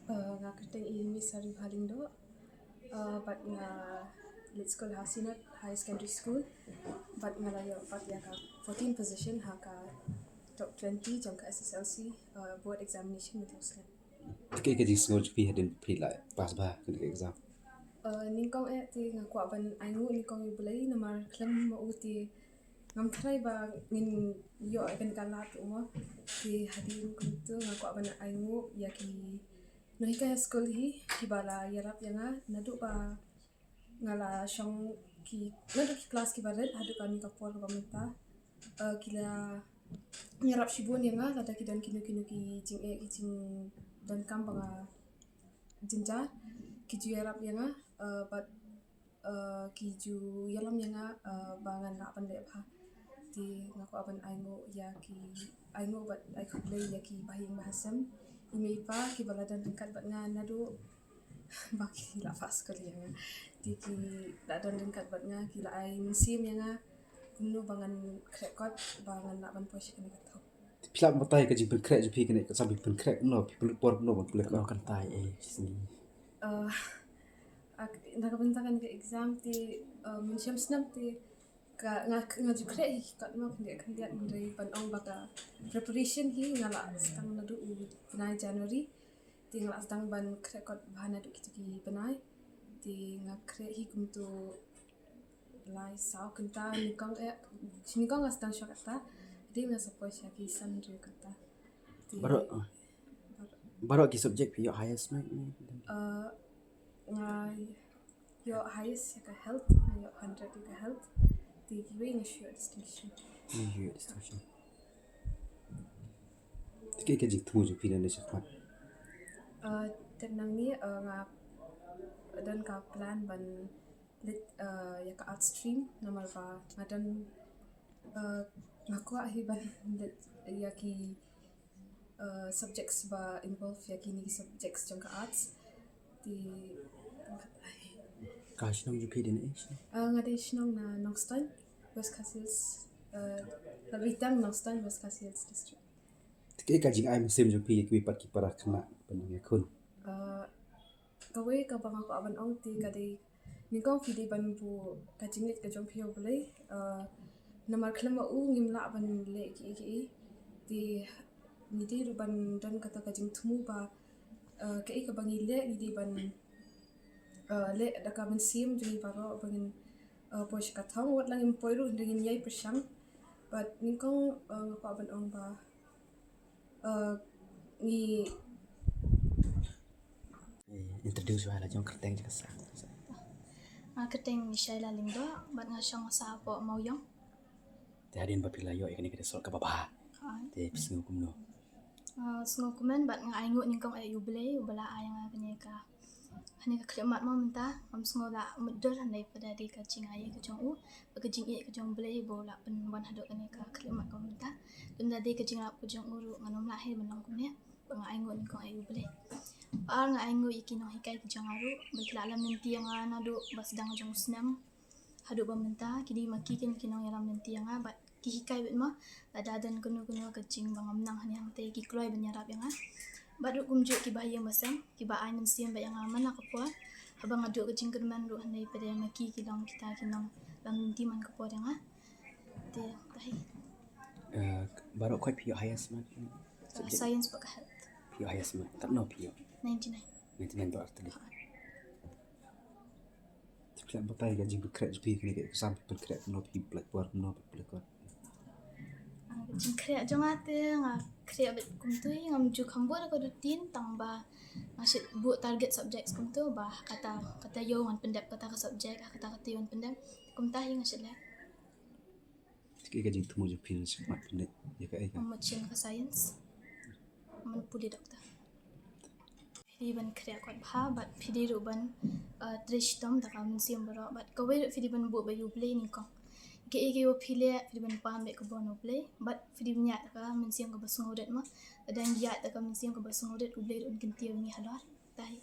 Nga kerteng ini sari haling do but nga lit school ha Sinat High Secondary School but nga layo but ya ka 14 position ha ka top 20 jong ka SSLC board examination with Muslim. Cái gì ngồi phi hadin phi lại pass ba cái exam. Ningkong ti nga kwa ban aingu ningkong ibulay na mar klam mauti ngam try ba ngin yo ikan kalat mo ti hadin kuntu nga kwa ban aingu ya ki no hika school hi kibala yarap yanga nadu ba ngala shong ki nadu ki class ki baret hadu kami kapor ba menta kila yarap shibun yanga lada ki dan kinu ki jing ki jing dan kam ba jinja ki ju yarap yanga but kiju yalam yanga bangan na pandai ba di ngaku aban aingo ya ki aingo bat ai khublai ya ki bahing bahasam imi pa ki baladan dekat bat nga nadu baki la fas kali yanga di ki dadan dekat bat nga ki la ai musim yanga kumno bangan krekot bangan na ban posh kini katau Pilak matai ke jing penkrek je pi kene sampai penkrek no pi pelupor no ban pelek Kalau kan tai sini. Nakabentakan ke exam ti musim senam ti ka nga jukre hi kat ma kan dia dari panong baka preparation hi ngala stang nadu penai January ti ngala stang ban krekot bahana du kitu ki penai ti nga kre hi kumtu lai sao kenta nikong stang shakata di nga support sya ki sandre kata Baru ki subjek pi highest mark ni. Nga yo highest ya ka health yo 100 ya ka health di giwe nga sure distinction Iya, distortion. cái gì thu je pi ne se mat. tenang ni nga dan ka plan ban lit ya ka art stream nomor ba ngadan ngaku ahi ban lit ya ki subjects ba involve ya ki ni subjects jong ka arts di Kash nam ju pi din ngade shnong na Nongstan West Cassius Labitang Nongstan West Cassius district Cái gì ai musim je pi ki pat ki para kena penang ya kun. Kawai ka bang ako aban ong ti kadai ningkong fidi ban bu kajingit ka jong pio bulay namar klama u ngimla ban le ki ti ni di ban dan kata kajing tumu ba kai ka bangi le ni di ban le da ka ban sim jui baro bangin posh ka thong wat lang impoiru ndingin yai persang but ningkong ngako aban ong ba ni introduce wala jong kerteng je kasa. Marketing Michelle Lingdo bat nga siyang sa po mauyong. Ti hadin ba pila yo ikani kada sol ka baba. Ti pisingo kumno. Sungo kumen bat nga aingo ningkong ay ubele ubala ay nga kanya ka hani ka klemat mo minta am sungo la mudder hanay pada di ka jing ay ka jong u ka jing e ka jong bele bola pen ban hado kanya ka klemat ko minta dum da di ka jing ka jong uru nganom la he benong kumne ba nga aingo ningkong ay ubele ar nga aingo ikino hikai ka jong aru bakla alam minti yang ana do bas dang jong snam hado ba minta kini maki kin kinong yaram minti yang bat ki hikai bet ma dadan kuno ka jing bangam nang hanyang te ki kloi banyarap yang baru kumju ki bahayang basang ki ba ai men siam ba yang aman aku puan habang adu ke jing kerman ru hanai pada maki ki long kita kinong lam minti man ka puan yang te tahi Baru koi pi highest mark. science ba ka health Pi highest mark. Tak no pi 99 99 dolar tadi. Pilak matai ke jing penkrek je pi kene sampai penkrek no pi pelupor no pelek. jing krea jong ate nga krea bet kumtu ngam ju kambo ko rutin tang ba masih bu target subjects kumtu ba kata yo ngan pendap kata ka subject kata yo pendap kumta hi ngasile Cái gì thu je pi ne se mat pendek ya ka ai ka. macam ka science man puli doktor Fidi ban krea kot bha bat fidi ru ban trish tom da ka museum baro bat ko we fidi ban bu ba you play ni ko ke yo phile fidi ban pam be ko bono play bat fidi nya ka museum ko basung udet ma dan ya ta ka museum ko basung udet u play un kinti ni halor tahi